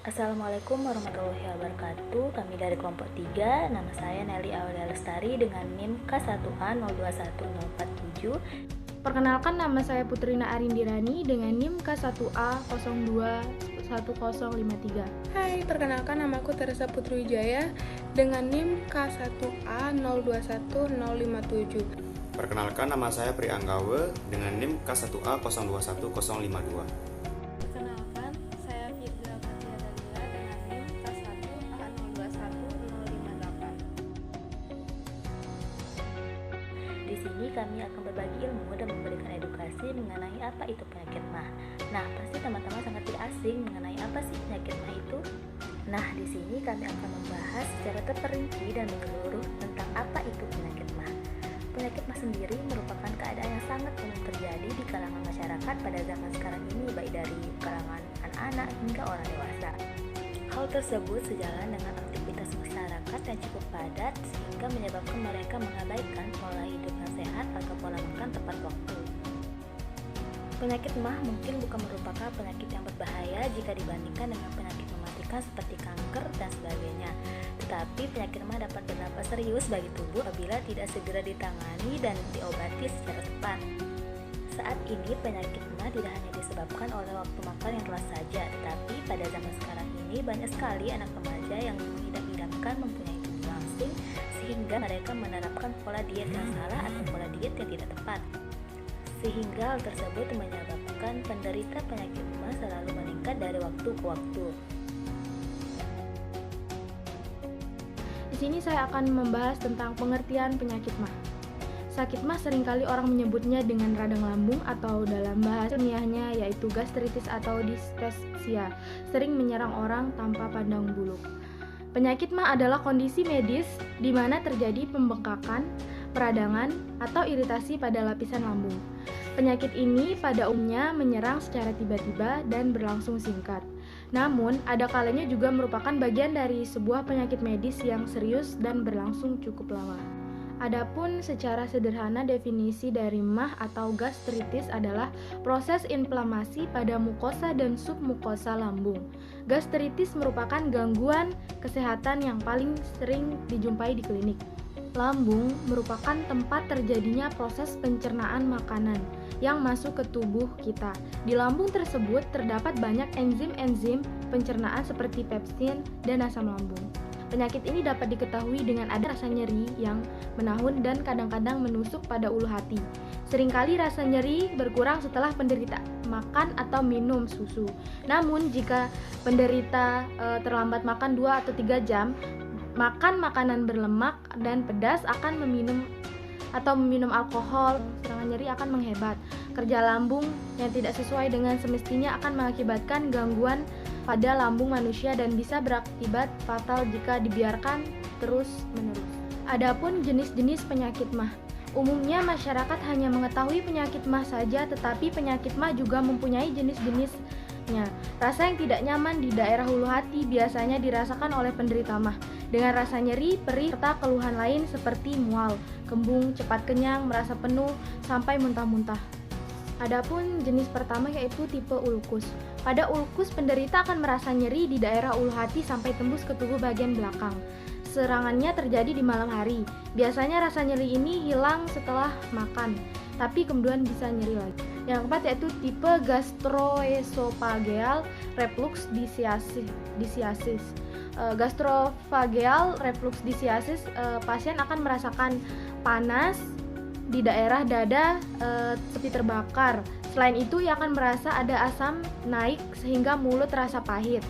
Assalamualaikum warahmatullahi wabarakatuh. Kami dari kelompok 3. Nama saya Nelly Aulia Lestari dengan NIM K1A021047. Perkenalkan, nama saya Putrina Arindirani dengan NIM K1A021053. Hai, perkenalkan namaku Teresa Putri Wijaya dengan NIM K1A021057. Perkenalkan, nama saya Pri Anggawe dengan NIM K1A021052. Perkenalkan, saya Firza Fatia Dalila dengan NIM K1A021058. Di sini kami akan berbagi ilmu dan memberikan edukasi mengenai apa itu penyakit MAH. Nah, pasti teman-teman sangat tidak asing mengenai apa sih penyakit MAH itu. Nah, di sini kami akan membahas secara terperinci dan menyeluruh tentang apa itu penyakit MAH. Penyakit MAH sendiri merupakan keadaan yang sangat umum terjadi di kalangan masyarakat pada zaman sekarang ini, baik dari kalangan anak-anak hingga orang dewasa. Hal tersebut sejalan dengan aktivitas masyarakat yang cukup padat sehingga menyebabkan mereka mengabaikan pola hidup yang sehat atau pola makan tepat waktu. Penyakit MAH mungkin bukan merupakan penyakit yang berbahaya jika dibandingkan dengan penyakit mematikan seperti kanker dan sebagainya. Tetapi penyakit MAH dapat berdampak serius bagi tubuh apabila tidak segera ditangani dan diobati secara tepat. Saat ini penyakit MAH tidak hanya disebabkan oleh waktu makan yang telah saja, tetapi pada zaman sekarang ini banyak sekali anak remaja yang mengidam-idamkan mempunyai tubuh langsing sehingga mereka menerapkan pola diet yang salah atau pola diet yang tidak tepat. Sehingga hal tersebut menyebabkan penderita penyakit MAH selalu meningkat dari waktu ke waktu. Di sini saya akan membahas tentang pengertian penyakit MAH. Sakit MAH seringkali orang menyebutnya dengan radang lambung atau dalam bahasa ilmiahnya yaitu gastritis atau dispepsia, sering menyerang orang tanpa pandang bulu. Penyakit MAH adalah kondisi medis di mana terjadi pembengkakan, peradangan, atau iritasi pada lapisan lambung. Penyakit ini pada umumnya menyerang secara tiba-tiba dan berlangsung singkat. Namun, ada kalanya juga merupakan bagian dari sebuah penyakit medis yang serius dan berlangsung cukup lama. Adapun secara sederhana definisi dari MAH atau gastritis adalah proses inflamasi pada mukosa dan submukosa lambung. Gastritis merupakan gangguan kesehatan yang paling sering dijumpai di klinik. Lambung merupakan tempat terjadinya proses pencernaan makanan yang masuk ke tubuh kita. Di lambung tersebut terdapat banyak enzim-enzim pencernaan seperti pepsin dan asam lambung. Penyakit ini dapat diketahui dengan ada rasa nyeri yang menahun dan kadang-kadang menusuk pada ulu hati. Seringkali rasa nyeri berkurang setelah penderita makan atau minum susu. Namun jika penderita terlambat makan 2 atau 3 jam, makan makanan berlemak dan pedas akan meminum alkohol, serangan nyeri akan menghebat. Kerja lambung yang tidak sesuai dengan semestinya akan mengakibatkan gangguan pada lambung manusia dan bisa berakibat fatal jika dibiarkan terus-menerus. Adapun jenis-jenis penyakit MAH. Umumnya masyarakat hanya mengetahui penyakit MAH saja, tetapi penyakit MAH juga mempunyai jenis-jenisnya. Rasa yang tidak nyaman di daerah ulu hati biasanya dirasakan oleh penderita MAH, dengan rasa nyeri, perih, serta keluhan lain seperti mual, kembung, cepat kenyang, merasa penuh, sampai muntah-muntah. Adapun jenis pertama yaitu tipe ulkus. Pada ulkus, penderita akan merasa nyeri di daerah ulu hati sampai tembus ke tubuh bagian belakang. Serangannya terjadi di malam hari. Biasanya rasa nyeri ini hilang setelah makan, tapi kemudian bisa nyeri lagi. Yang keempat yaitu tipe gastroesophageal reflux dysciasis. Gastroesophageal reflux dysciasis, pasien akan merasakan panas di daerah dada seperti terbakar. Selain itu, ia akan merasa ada asam naik sehingga mulut terasa pahit.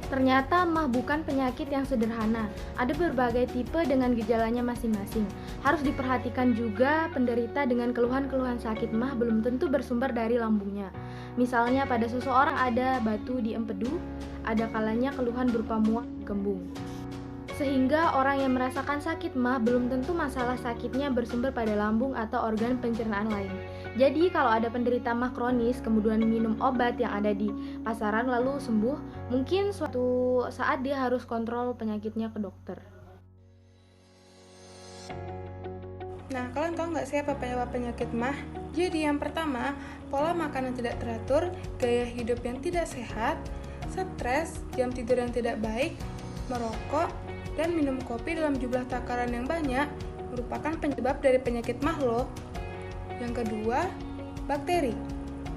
Ternyata MAH bukan penyakit yang sederhana. Ada berbagai tipe dengan gejalanya masing-masing. Harus diperhatikan juga penderita dengan keluhan-keluhan sakit MAH belum tentu bersumber dari lambungnya. Misalnya pada seseorang ada batu di empedu, ada kalanya keluhan berupa mual kembung. Sehingga orang yang merasakan sakit MAH belum tentu masalah sakitnya bersumber pada lambung atau organ pencernaan lain. Jadi kalau ada penderita MAH kronis kemudian minum obat yang ada di pasaran lalu sembuh, mungkin suatu saat dia harus kontrol penyakitnya ke dokter. Nah, kalian tahu nggak sih apa penyebab penyakit MAH? Jadi yang pertama, pola makan yang tidak teratur, gaya hidup yang tidak sehat, stres, jam tidur yang tidak baik, merokok, dan minum kopi dalam jumlah takaran yang banyak merupakan penyebab dari penyakit MAH loh. Yang kedua, bakteri.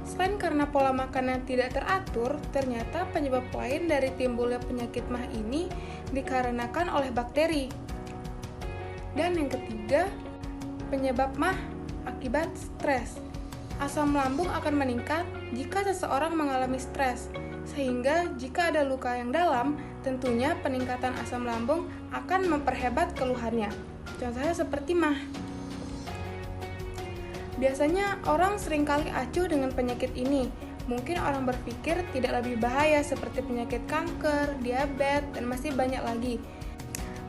Selain karena pola makan yang tidak teratur, ternyata penyebab lain dari timbulnya penyakit MAH ini dikarenakan oleh bakteri. Dan yang ketiga, penyebab MAH akibat stres. Asam lambung akan meningkat jika seseorang mengalami stres, sehingga jika ada luka yang dalam, tentunya peningkatan asam lambung akan memperhebat keluhannya. Contohnya seperti MAH. Biasanya orang seringkali acuh dengan penyakit ini. Mungkin orang berpikir tidak lebih bahaya seperti penyakit kanker, diabetes, dan masih banyak lagi.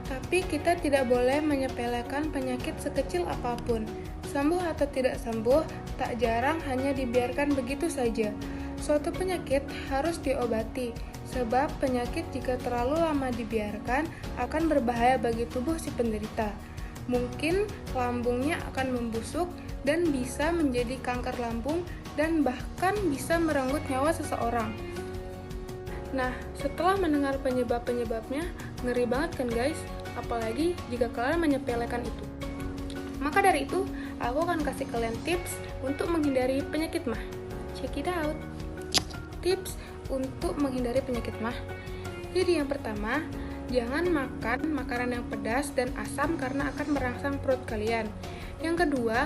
Tapi kita tidak boleh menyepelekan penyakit sekecil apapun. Sembuh atau tidak sembuh, tak jarang hanya dibiarkan begitu saja. Suatu penyakit harus diobati, sebab penyakit jika terlalu lama dibiarkan akan berbahaya bagi tubuh si penderita. Mungkin lambungnya akan membusuk dan bisa menjadi kanker lambung dan bahkan bisa merenggut nyawa seseorang. Nah, setelah mendengar penyebab-penyebabnya, ngeri banget kan guys? Apalagi jika kalian menyepelekan itu. Maka dari itu, aku akan kasih kalian tips untuk menghindari penyakit MAH. Check it out. Tips untuk menghindari penyakit MAH. Jadi yang pertama, jangan makan makanan yang pedas dan asam karena akan merangsang perut kalian. Yang kedua,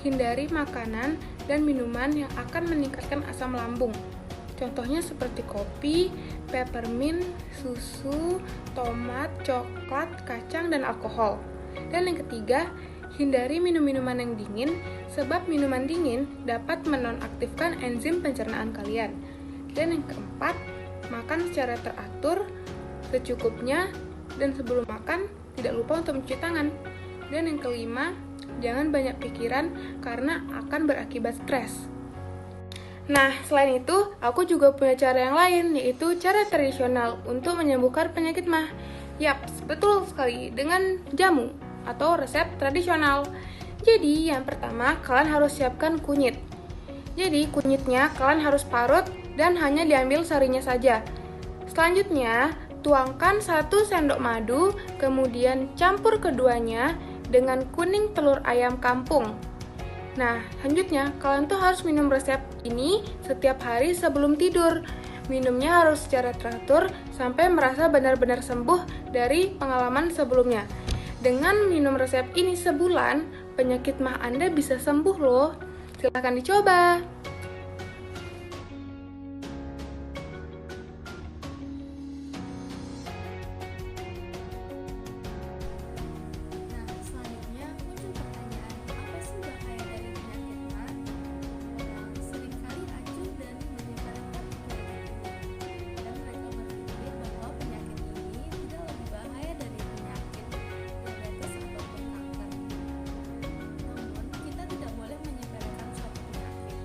hindari makanan dan minuman yang akan meningkatkan asam lambung. Contohnya seperti kopi, peppermint, susu, tomat, coklat, kacang, dan alkohol. Dan yang ketiga, hindari minum-minuman yang dingin, sebab minuman dingin dapat menonaktifkan enzim pencernaan kalian. Dan yang keempat, makan secara teratur, secukupnya, dan sebelum makan, tidak lupa untuk mencuci tangan. Dan yang kelima, jangan banyak pikiran karena akan berakibat stres. Nah, selain itu, aku juga punya cara yang lain, yaitu cara tradisional untuk menyembuhkan penyakit MAH. Yaps, betul sekali, dengan jamu atau resep tradisional. Jadi, yang pertama, kalian harus siapkan kunyit. Jadi, kunyitnya kalian harus parut dan hanya diambil sarinya saja. Selanjutnya, tuangkan 1 sendok madu, kemudian campur keduanya dengan kuning telur ayam kampung. Nah, selanjutnya, kalian tuh harus minum resep ini setiap hari sebelum tidur. Minumnya harus secara teratur sampai merasa benar-benar sembuh dari pengalaman sebelumnya. Dengan minum resep ini sebulan, penyakit MAH Anda bisa sembuh loh. Silahkan dicoba. Nah, selanjutnya muncul pertanyaan, apa sih bahaya dari penyakit MAH? Orang seringkali acuh dan menyebarkan penyakit ini, dan mereka berpikir bahwa penyakit ini tidak lebih bahaya dari penyakit diabetes ataupun kanker. Namun, kita tidak boleh menyepelekan suatu penyakit.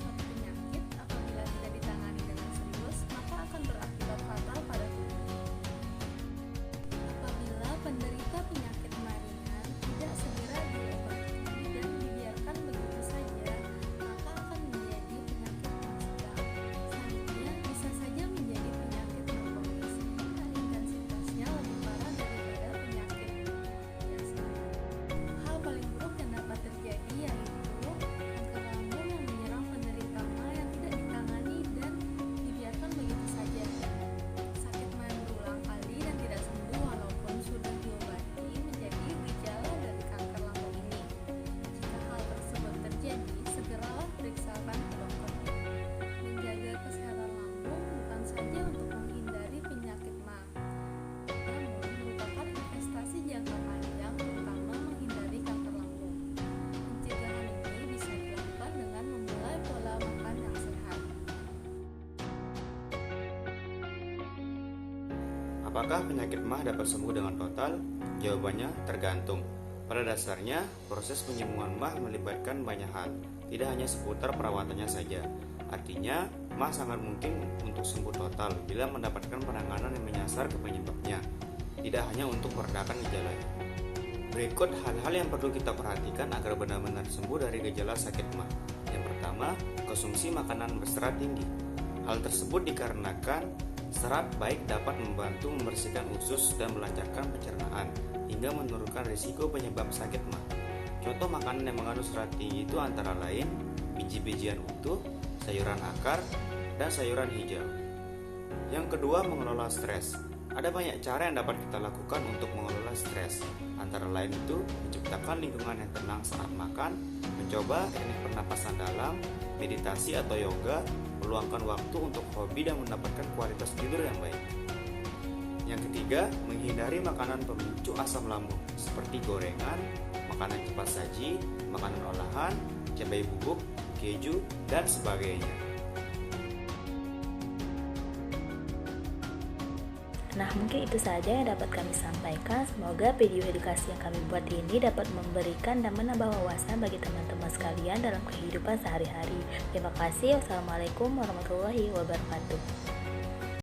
Suatu penyakit apabila tidak ditangani dengan serius, maka akan berakibat fatal pada tubuh. Apabila penderita penyakit MAH ringan tidak segera diobati dan dibiarkan begitu saja, maka akan menjadi penyakit MAH sedang. Selanjutnya bisa saja menjadi penyakit MAH kronis dan intensitasnya lebih parah daripada penyakit biasa. Hal paling buruk yang dapat terjadi yaitu kanker lambung yang menyerang penderita MAH yang tidak ditangani dan dibiarkan begitu saja. Sakit MAH yang berulang kali dan tidak sembuh walaupun sudah diobati menjadi gejala dari kanker lambung ini. Jika hal tersebut terjadi, segeralah periksakan ke dokter. Menjaga kesehatan lambung bukan saja untuk menghindari penyakit MAH, namun merupakan investasi jangka panjang terutama menghindari kanker lambung. Pencegahan ini bisa dilakukan dengan memulai pola makan yang sehat. Apakah penyakit MAH dapat sembuh dengan total? Jawabannya tergantung. Pada dasarnya, proses penyembuhan MAH melibatkan banyak hal, tidak hanya seputar perawatannya saja. Artinya, MAH sangat mungkin untuk sembuh total bila mendapatkan penanganan yang menyasar ke penyebabnya, tidak hanya untuk meredakan gejalanya. Berikut hal-hal yang perlu kita perhatikan agar benar-benar sembuh dari gejala sakit MAH. Yang pertama, konsumsi makanan berserat tinggi. Hal tersebut dikarenakan Serat baik dapat membantu membersihkan usus dan melancarkan pencernaan hingga menurunkan risiko penyebab sakit mah. Contoh makanan yang mengandung serat tinggi itu antara lain biji-bijian utuh, sayuran akar, dan sayuran hijau. Yang kedua, mengelola stres. Ada banyak cara yang dapat kita lakukan untuk mengelola stres. Antara lain itu menciptakan lingkungan yang tenang saat makan, mencoba teknik pernapasan dalam, meditasi atau yoga, meluangkan waktu untuk hobi dan mendapatkan kualitas tidur yang baik. Yang ketiga, menghindari makanan pemicu asam lambung seperti gorengan, makanan cepat saji, makanan olahan, cabai bubuk, keju, dan sebagainya. Nah, mungkin itu saja yang dapat kami sampaikan. Semoga video edukasi yang kami buat ini dapat memberikan dan menambah wawasan bagi teman-teman sekalian dalam kehidupan sehari-hari. Terima kasih. Wassalamualaikum warahmatullahi wabarakatuh.